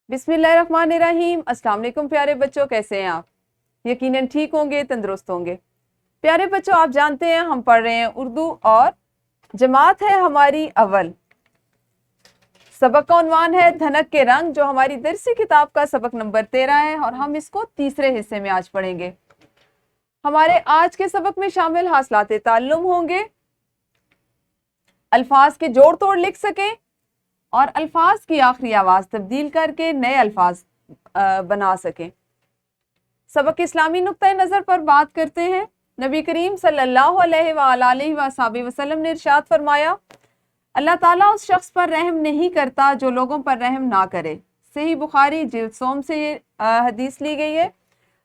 बिस्मिल्लाहिर्रहमानिर्रहीम। अस्सलाम वालेकुम प्यारे बच्चों, कैसे हैं आप? यकीनन ठीक होंगे, तंदुरुस्त होंगे। प्यारे बच्चों, आप जानते हैं हम पढ़ रहे हैं उर्दू और जमात है हमारी अव्वल। सबक का उन्वान है धनक के रंग, जो हमारी दरसी किताब का सबक नंबर 13 है और हम इसको तीसरे हिस्से में आज पढ़ेंगे। हमारे आज के सबक में शामिल हासिलात ताल्लुम होंगे, अल्फाज के जोड़ तोड़ लिख सकें और अल्फाज की आखिरी आवाज तब्दील करके नए अल्फाज बना सकें। सबक इस्लामी नुक्ता नज़र पर बात करते हैं। नबी करीम सल्लल्लाहु अलैहि वसल्लम ने इरशाद फरमाया, अल्लाह ताला उस शख्स पर रहम नहीं करता जो लोगों पर रहम ना करे। सही बुखारी जिल्द सोम से ये हदीस ली गई है।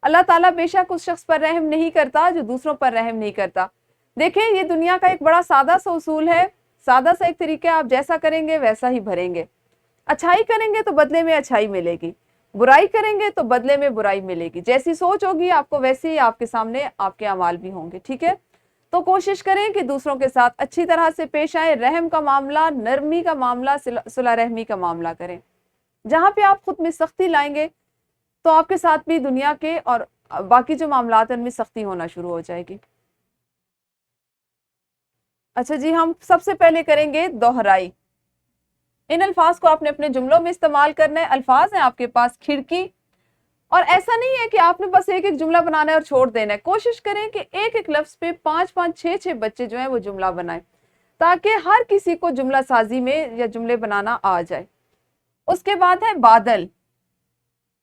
अल्लाह ताला बेशक उस शख्स पर रहम नहीं करता जो दूसरों पर रहम नहीं करता। देखें, ये दुनिया का एक बड़ा सादा सा उसूल है, सादा सा एक तरीका। आप जैसा करेंगे वैसा ही भरेंगे। अच्छाई करेंगे तो बदले में अच्छाई मिलेगी, बुराई करेंगे तो बदले में बुराई मिलेगी। जैसी सोच होगी आपको वैसे ही आपके सामने आपके अमाल भी होंगे। ठीक है, तो कोशिश करें कि दूसरों के साथ अच्छी तरह से पेश आए। रहम का मामला, नरमी का मामला, सुलह रहमी का मामला करें। जहां पे आप खुद में सख्ती लाएंगे तो आपके साथ भी दुनिया के और बाकी जो मामलात हैं उनमें सख्ती होना शुरू हो जाएगी। अच्छा जी, हम सबसे पहले करेंगे दोहराई। इन अल्फाज को आपने अपने जुमलों में इस्तेमाल करना है। अल्फाज हैं आपके पास खिड़की, और ऐसा नहीं है कि आपने बस एक एक जुमला बनाना है और छोड़ देना है। कोशिश करें कि एक एक लफ्ज पे 5-5, 6-6 बच्चे जो हैं वो जुमला बनाएं, ताकि हर किसी को जुमला साजी में या जुमले बनाना आ जाए। उसके बाद है बादल,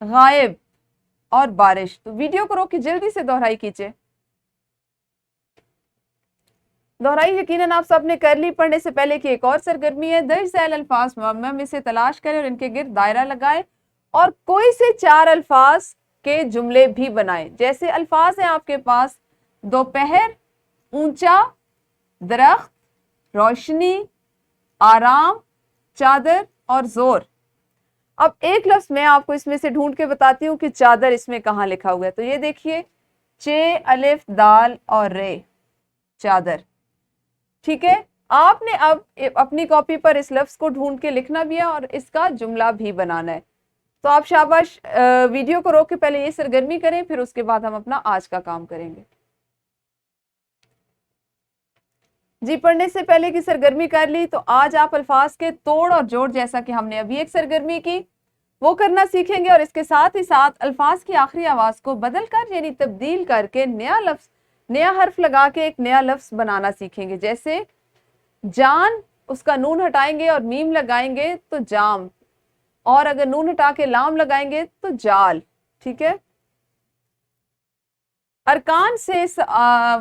गायब और बारिश। तो वीडियो को रोक के जल्दी से दोहराई कीजिए। दोहराई यकीनन आप सब ने कर ली। पढ़ने से पहले की एक और सरगर्मी है, दर्ज झैल अल्फाज मुअम्मा में से तलाश करें और इनके गिर्द दायरा लगाएं और कोई से 4 अल्फाज के जुमले भी बनाएं। जैसे अल्फाज हैं आपके पास दोपहर, ऊंचा, दरख्त, रोशनी, आराम, चादर और जोर। अब एक लफ्ज मैं आपको इसमें से ढूंढ के बताती हूँ कि चादर इसमें कहाँ लिखा हुआ है। तो ये देखिए, चे, अलिफ, दाल और रे, चादर। ठीक है, आपने अब अपनी कॉपी पर इस लफ्ज को ढूंढ के लिखना भी है और इसका जुमला भी बनाना है। तो आप शाबाश, वीडियो को रोक के पहले ये सरगर्मी करें, फिर उसके बाद हम अपना आज का काम करेंगे। जी, पढ़ने से पहले की सरगर्मी कर ली, तो आज आप अल्फाज के तोड़ और जोड़, जैसा कि हमने अभी एक सरगर्मी की, वो करना सीखेंगे। और इसके साथ ही साथ अल्फाज की आखिरी आवाज को बदल कर यानी तब्दील करके नया लफ्ज, नया हर्फ लगा के एक नया लफ्ज बनाना सीखेंगे। जैसे जान, उसका नून हटाएंगे और मीम लगाएंगे तो जाम, और अगर नून हटा के लाम लगाएंगे तो जाल। ठीक है, अरकान से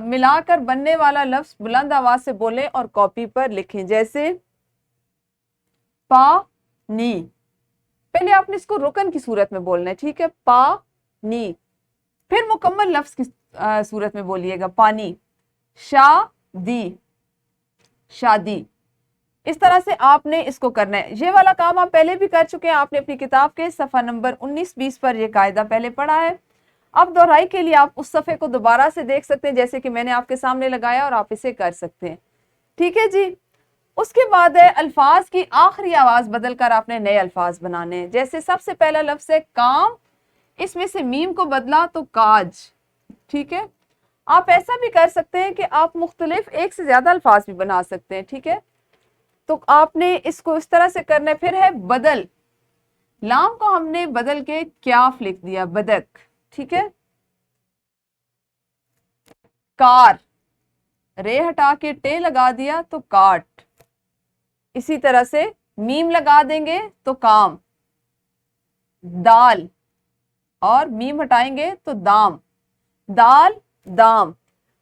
मिलाकर बनने वाला लफ्ज बुलंद आवाज से बोलें और कॉपी पर लिखें। जैसे पानी, पहले आपने इसको रुकन की सूरत में बोलना है। ठीक है, पानी, फिर मुकम्मल लफ्ज की सूरत में बोलिएगा, पानी। शादी, शादी। इस तरह से आपने इसको करना है। ये वाला काम आप पहले भी कर चुके हैं, आपने अपनी किताब के सफ़ा नंबर 19-20 पर यह कायदा पहले पढ़ा है। अब दोहराई के लिए आप उस सफ़े को दोबारा से देख सकते हैं, जैसे कि मैंने आपके सामने लगाया, और आप इसे कर सकते हैं। ठीक है जी, उसके बाद है अल्फाज की आखिरी आवाज बदलकर आपने नए अल्फाज बनाने हैं। जैसे सबसे पहला लफ्ज है काम, इसमें से मीम को बदला तो काज। ठीक है, आप ऐसा भी कर सकते हैं कि आप मुख्तलिफ एक से ज्यादा अल्फाज भी बना सकते हैं। ठीक है, तो आपने इसको इस तरह से करना है। फिर है बदल, लाम को हमने बदल के क्याफ लिख दिया, बदक। ठीक है, कार, रे हटा के टे लगा दिया तो काट। इसी तरह से मीम लगा देंगे तो काम, दाल, और मीम हटाएंगे तो दाम, दाल, दाम।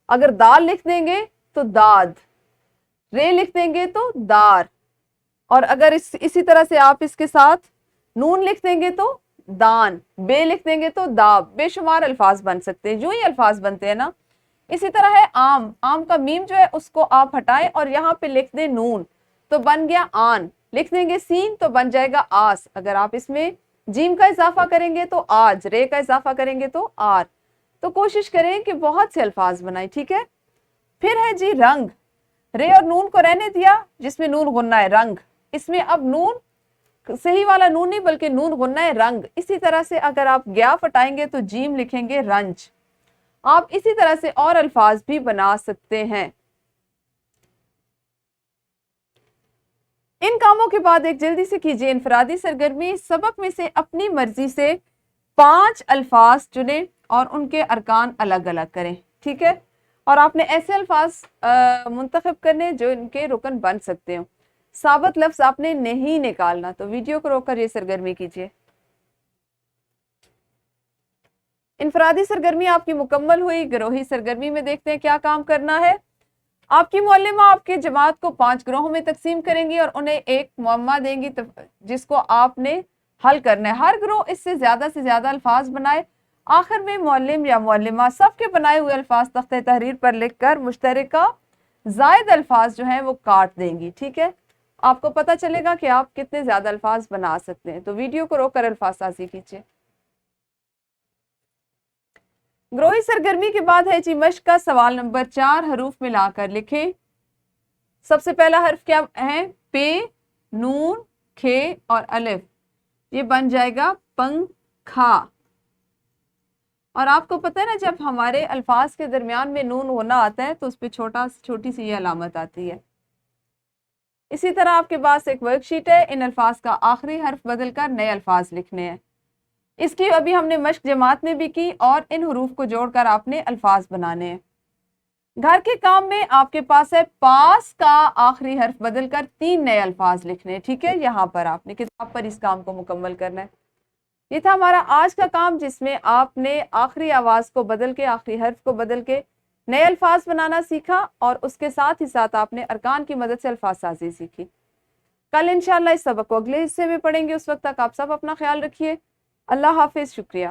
अगर दाल लिख देंगे तो दाद, रे लिख देंगे तो दार, और अगर इसी तरह से आप इसके साथ नून लिख देंगे तो दान, बे लिख देंगे तो दाब। बेशुमार अल्फाज बन सकते हैं, यूं ही अल्फाज बनते हैं ना। इसी तरह है आम, आम का मीम जो है उसको आप हटाएं और यहाँ पे लिख दें नून, तो बन गया आन। लिख देंगे सीन तो बन जाएगा आस। अगर आप इसमें जीम का इजाफा करेंगे तो आज, रे का इजाफा करेंगे तो आर। तो कोशिश करें कि बहुत से अल्फाज बनाएं। ठीक है, फिर है जी रंग, रे और नून को रहने दिया, जिसमें नून गुन्ना है, रंग। इसमें अब नून صحیح والا نون نہیں بلکہ نون غنہ ہے رنگ. اسی طرح سے اگر آپ گیا پٹائیں گے تو جیم لکھیں گے رنج. آپ اسی طرح سے اور الفاظ بھی بنا سکتے ہیں. ان کاموں کے بعد ایک جلدی سے کیجئے انفرادی سرگرمی. سبق میں سے اپنی مرضی سے 5 الفاظ چنیں اور ان کے ارکان الگ الگ کریں. ٹھیک ہے, اور آپ نے ایسے الفاظ منتخب کرنے جو ان کے رکن بن سکتے ہوں. ثابت لفظ آپ نے نہیں نکالنا. تو ویڈیو کو روک کر یہ سرگرمی کیجئے. انفرادی سرگرمی آپ کی مکمل ہوئی. گروہی سرگرمی میں دیکھتے ہیں کیا کام کرنا ہے. آپ کی معلمہ آپ کے جماعت کو 5 گروہوں میں تقسیم کریں گی اور انہیں ایک معمہ دیں گی جس کو آپ نے حل کرنا ہے. ہر گروہ اس سے زیادہ الفاظ بنائے. آخر میں معلم یا معلمہ سب کے بنائے ہوئے الفاظ تختہ تحریر پر لکھ کر مشترکہ زائد الفاظ جو ہیں وہ کاٹ دیں گی. ٹھیک ہے, آپ کو پتہ چلے گا کہ آپ کتنے زیادہ الفاظ بنا سکتے ہیں. تو ویڈیو کو روک کر الفاظ سازی کیجیے. گروہی سرگرمی کے بعد ہے جی مشق کا سوال نمبر 4 حروف ملا کر لکھیں. سب سے پہلا حرف کیا ہے؟ پے, نون, کھے اور الف. یہ بن جائے گا پنکھا. اور آپ کو پتہ ہے نا جب ہمارے الفاظ کے درمیان میں نون ہونا آتا ہے تو اس پہ چھوٹی سی یہ علامت آتی ہے. اسی طرح آپ کے پاس ایک ورک شیٹ ہے. ان الفاظ کا آخری حرف بدل کر نئے الفاظ لکھنے ہیں. اس کی ابھی ہم نے مشق جماعت میں بھی کی اور ان حروف کو جوڑ کر آپ نے الفاظ بنانے ہیں. گھر کے کام میں آپ کے پاس ہے پاس کا آخری حرف بدل کر 3 نئے الفاظ لکھنے. ٹھیک ہے, یہاں پر آپ نے کتاب پر اس کام کو مکمل کرنا ہے. یہ تھا ہمارا آج کا کام جس میں آپ نے آخری آواز کو بدل کے, آخری حرف کو بدل کے نئے الفاظ بنانا سیکھا اور اس کے ساتھ ہی ساتھ آپ نے ارکان کی مدد سے الفاظ سازی سیکھی. کل انشاءاللہ اس سبق کو اگلے حصے میں پڑھیں گے. اس وقت تک آپ سب اپنا خیال رکھیے. اللہ حافظ. شکریہ.